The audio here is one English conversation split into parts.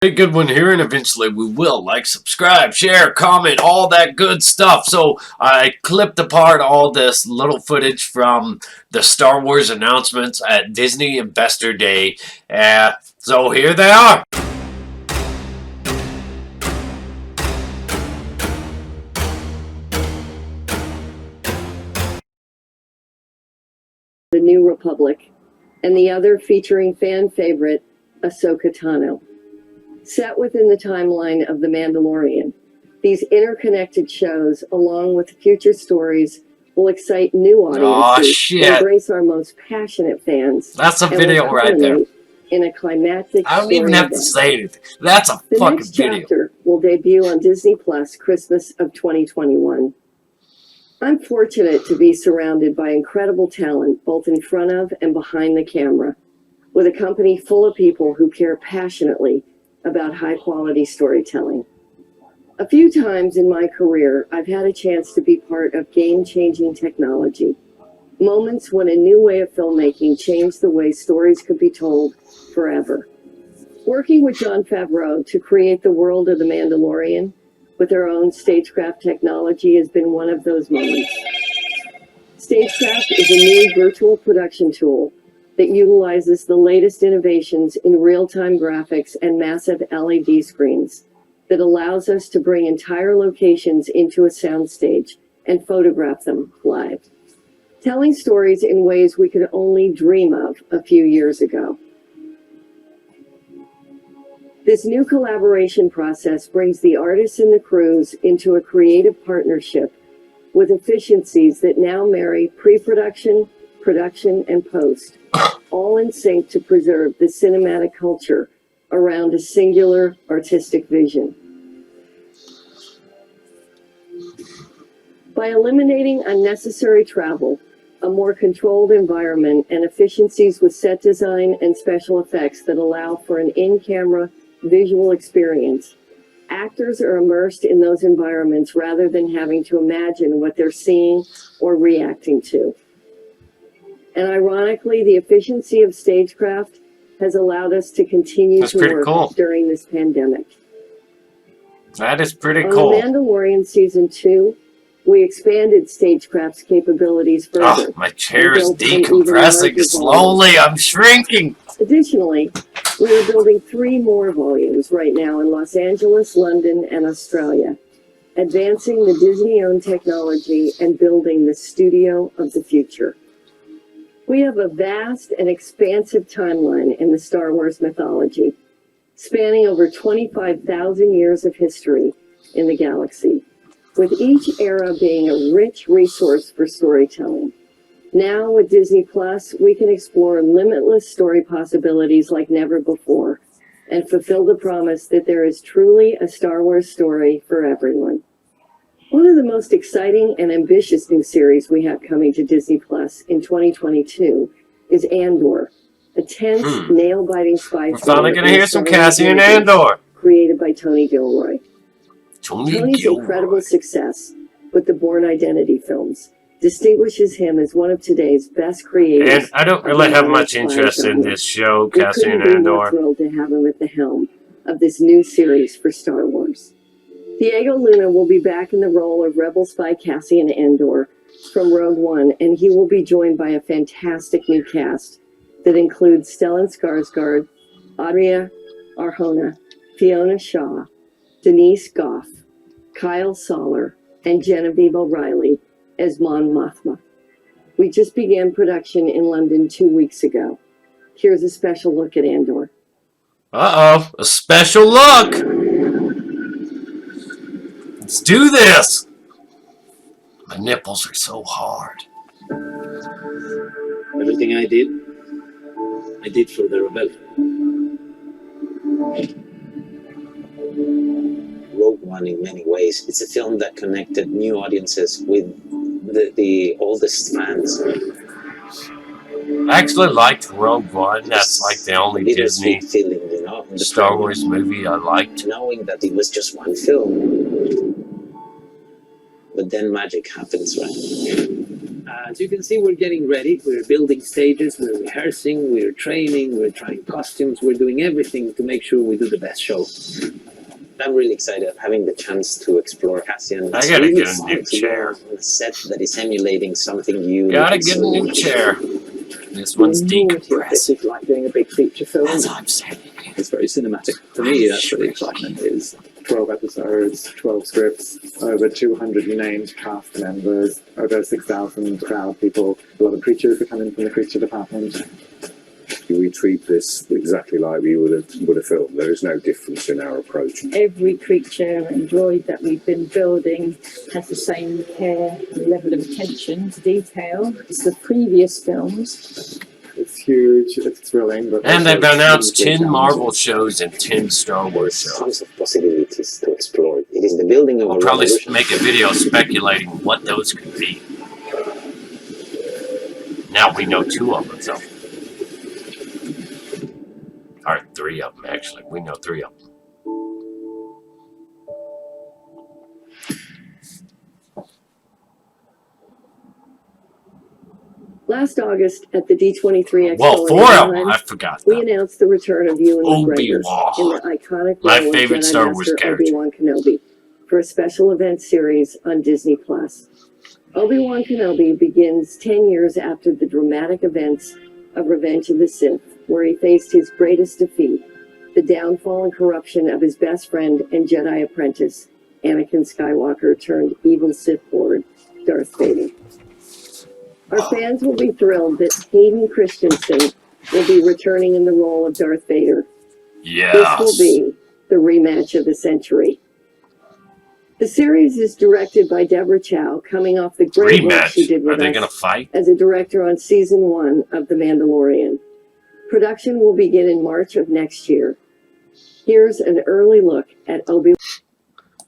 A good one here, and eventually we will like, subscribe, share, comment, all that good stuff. So I clipped apart all this little footage from the Star Wars announcements at Disney Investor Day. So here they are. The New Republic, and the other featuring fan favorite Ahsoka Tano. Set within the timeline of The Mandalorian, these interconnected shows, along with future stories, will excite new audiences, embrace our most passionate fans. That's a video right there. In a climactic I don't even have to say anything. That's a fucking video. The next chapter will debut on Disney Plus Christmas of 2021. I'm fortunate to be surrounded by incredible talent, both in front of and behind the camera, with a company full of people who care passionately about high-quality storytelling. A few times in my career, I've had a chance to be part of game-changing technology, moments when a new way of filmmaking changed the way stories could be told forever. Working with Jon Favreau to create the world of The Mandalorian with our own Stagecraft technology has been one of those moments. Stagecraft is a new virtual production tool that utilizes the latest innovations in real-time graphics and massive LED screens that allows us to bring entire locations into a soundstage and photograph them live, telling stories in ways we could only dream of a few years ago. This new collaboration process brings the artists and the crews into a creative partnership with efficiencies that now marry pre-production, production, and post, all in sync to preserve the cinematic culture around a singular artistic vision. By eliminating unnecessary travel, a more controlled environment, and efficiencies with set design and special effects that allow for an in-camera visual experience, actors are immersed in those environments rather than having to imagine what they're seeing or reacting to. And ironically, the efficiency of Stagecraft has allowed us to continue to work during this pandemic. That is pretty cool. On The Mandalorian Season 2, we expanded Stagecraft's capabilities further. Oh, my chair is decompressing slowly. I'm shrinking. Additionally, we are building 3 more volumes right now in Los Angeles, London, and Australia, advancing the Disney-owned technology and building the studio of the future. We have a vast and expansive timeline in the Star Wars mythology, spanning over 25,000 years of history in the galaxy, with each era being a rich resource for storytelling. Now, with Disney Plus, we can explore limitless story possibilities like never before, and fulfill the promise that there is truly a Star Wars story for everyone. One of the most exciting and ambitious new series we have coming to Disney Plus in 2022 is Andor, a tense, nail-biting spy thriller. We're finally going to hear some Cassian Andor. Created by Tony Gilroy. Tony's incredible success with the Bourne Identity films distinguishes him as one of today's best creators. And I don't really have much interest in this show, Cassian Andor. We're thrilled to have him at the helm of this new series for Star Wars. Diego Luna will be back in the role of Rebel spy Cassian Andor from Rogue One, and he will be joined by a fantastic new cast that includes Stellan Skarsgård, Adria Arjona, Fiona Shaw, Denise Goff, Kyle Soller, and Genevieve O'Reilly as Mon Mothma. We just began production in London 2 weeks ago. Here's a special look at Andor. Uh-oh, a special look! Let's do this! My nipples are so hard. Everything I did for the rebellion. Rogue One, in many ways, it's a film that connected new audiences with the oldest fans. I actually liked Rogue One. That's like the only Disney feeling, you know, Star Wars movie I liked. Knowing that it was just one film. But then magic happens, right? as you can see, we're getting ready. We're building stages, we're rehearsing, we're training, we're trying costumes, we're doing everything to make sure we do the best show. I'm really excited having the chance to explore Cassian. I gotta get a new chair. On a set that is emulating something new. Gotta get a new chair. This one's decompressed. This is like doing a big feature film. That's what I'm saying. It's very cinematic. For me, that's what the excitement is. 12 episodes, 12 scripts, over 200 named cast members, over 6,000 crowd people. A lot of creatures are coming from the creature department. We treat this exactly like we would have filmed. There is no difference in our approach. Every creature and droid that we've been building has the same care and level of attention to detail as the previous films. It's huge, it's thrilling. But And also they've announced hugely 10 Marvel challenging. shows and 10 Star Wars There's shows. tons of possibilities to explore. It is the building of I'll a probably revolution. make a video speculating what those could be. Now we know 2 of them, so. Or 3 of them, actually. We know 3 of them. Last August at the D23 Expo Well, in 4 of them. Anaheim, I forgot we that. announced the return of Ewan McGregor Obi-Wan. in the iconic My role of favorite Jedi Star Wars Master character. Obi-Wan Kenobi for a special event series on Disney+. Obi-Wan Kenobi begins 10 years after the dramatic events of Revenge of the Sith, where he faced his greatest defeat, the downfall and corruption of his best friend and Jedi apprentice, Anakin Skywalker turned evil Sith Lord, Darth Vader. Our fans will be thrilled that Hayden Christensen will be returning in the role of Darth Vader. Yes. This will be the rematch of the century. The series is directed by Deborah Chow, coming off the great work she Rematch. did Are with they us going to fight? as a director on season 1 of The Mandalorian. Production will begin in March of next year. Here's an early look at Obi-Wan.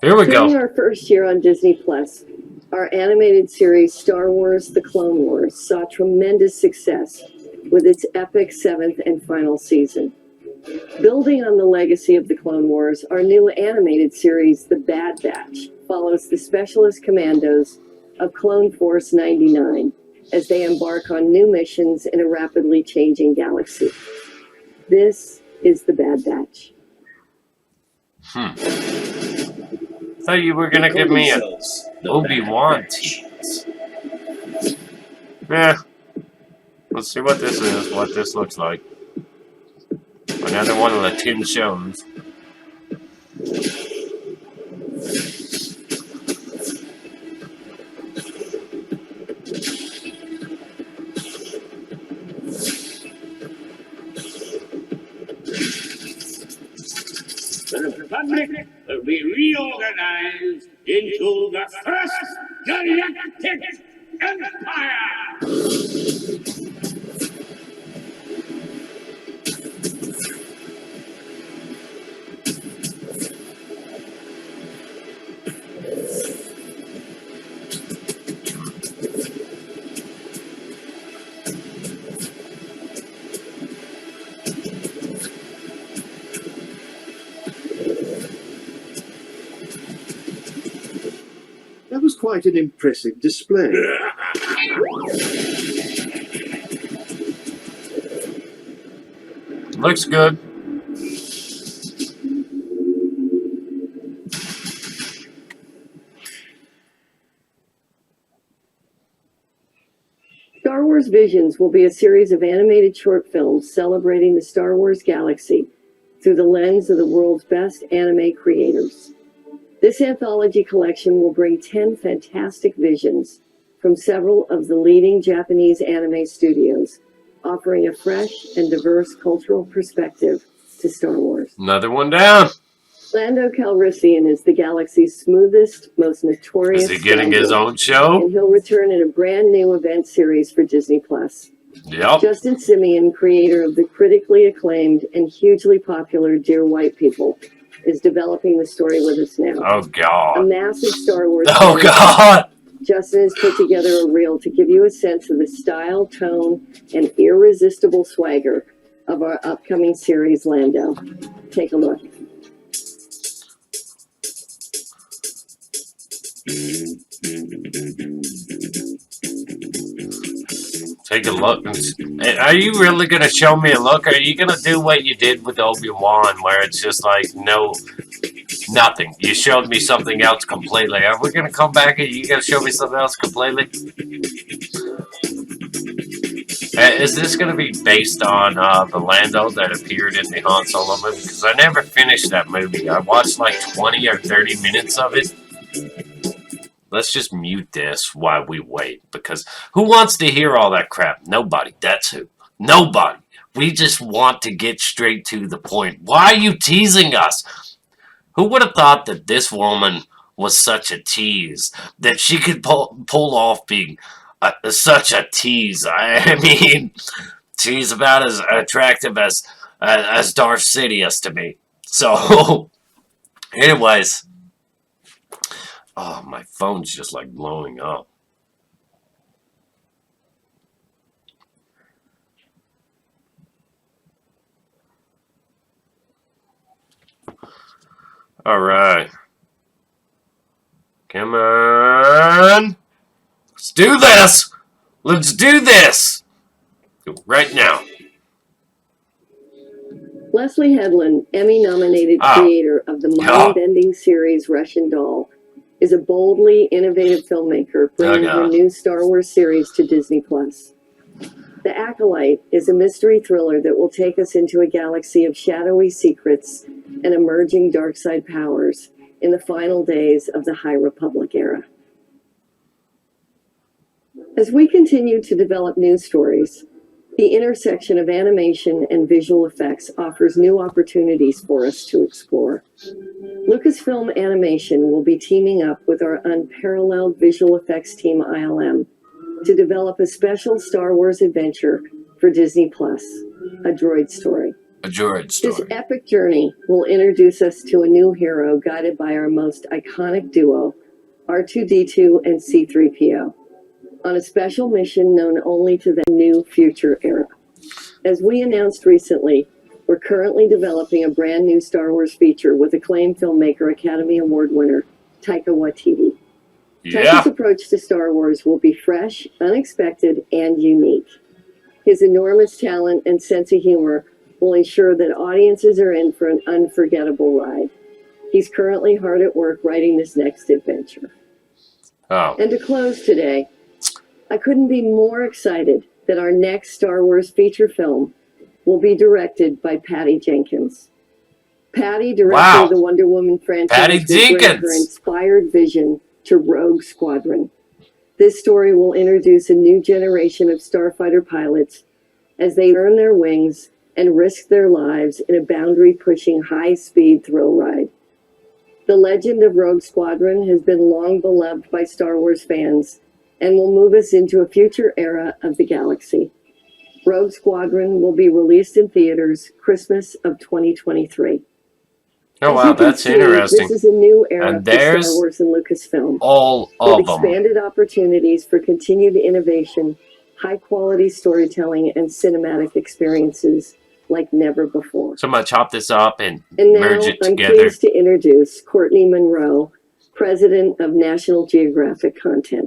Here we During go. our first year on Disney Plus, our animated series Star Wars: The Clone Wars saw tremendous success with its epic 7th and final season. Building on the legacy of the Clone Wars, our new animated series, The Bad Batch, follows the Specialist Commandos of Clone Force 99 as they embark on new missions in a rapidly changing galaxy. This is The Bad Batch. Thought you were going to give me a Themselves, the Obi-Wan Bad Batch. tease. Yeah. Let's see what this is, what this looks like. Another one of the 10 shows. The Republic will be reorganized into the first galactic empire! That was quite an impressive display. Looks good. Star Wars Visions will be a series of animated short films celebrating the Star Wars galaxy through the lens of the world's best anime creators. This anthology collection will bring 10 fantastic visions from several of the leading Japanese anime studios, offering a fresh and diverse cultural perspective to Star Wars. Another one down. Lando Calrissian is the galaxy's smoothest, most notorious Is he getting his scoundrel, own show? and he'll return in a brand new event series for Disney+. Yep. Justin Simeon, creator of the critically acclaimed and hugely popular Dear White People, is developing the story with us now. Oh, A God. massive Star Wars Oh, fan, God. Justin has put together a reel to give you a sense of the style, tone, and irresistible swagger of our upcoming series, Lando. Take a look. take a look. Are you really going to show me a look? Are you going to do what you did with Obi-Wan, where it's just like, nothing? You showed me something else completely. Are we going to come back and you going to show me something else completely? Is this going to be based on the Lando that appeared in the Han Solo movie? Because I never finished that movie. I watched like 20 or 30 minutes of it. Let's just mute this while we wait, because who wants to hear all that crap? Nobody. That's who. Nobody. We just want to get straight to the point. Why are you teasing us? Who would have thought that this woman was such a tease? That she could pull off being such a tease? I mean, she's about as attractive as Darth Sidious to me. So, anyways. Oh, my phone's just like blowing up. All right. Come on. Let's do this. Let's do this. Right now. Leslie Headland, Emmy-nominated creator of the mind-bending series Russian Doll, is a boldly innovative filmmaker bringing her new Star Wars series to Disney+. The Acolyte is a mystery thriller that will take us into a galaxy of shadowy secrets and emerging dark side powers in the final days of the High Republic era. As we continue to develop new stories, the intersection of animation and visual effects offers new opportunities for us to explore. Lucasfilm Animation will be teaming up with our unparalleled visual effects team ILM to develop a special Star Wars adventure for Disney+, a droid story. A droid story. This epic journey will introduce us to a new hero guided by our most iconic duo, R2-D2 and C-3PO, on a special mission known only to the new future era. As we announced recently, we're currently developing a brand new Star Wars feature with acclaimed filmmaker, Academy Award winner, Taika Waititi. Taika's approach to Star Wars will be fresh, unexpected, and unique. His enormous talent and sense of humor will ensure that audiences are in for an unforgettable ride. He's currently hard at work writing this next adventure. And to close today, I couldn't be more excited that our next Star Wars feature film will be directed by Patty Jenkins. Patty directed the Wonder Woman franchise will bring her inspired vision to Rogue Squadron. This story will introduce a new generation of starfighter pilots as they earn their wings and risk their lives in a boundary-pushing high-speed thrill ride. The legend of Rogue Squadron has been long beloved by Star Wars fans and will move us into a future era of the galaxy. Rogue Squadron will be released in theaters Christmas of 2023. Oh, wow, that's interesting. This is a new era for Star Wars and Lucasfilm. All of them. Expanded opportunities for continued innovation, high-quality storytelling, and cinematic experiences like never before. So I'm going to chop this up and merge it together. I'm pleased to introduce Courtney Monroe, President of National Geographic Content.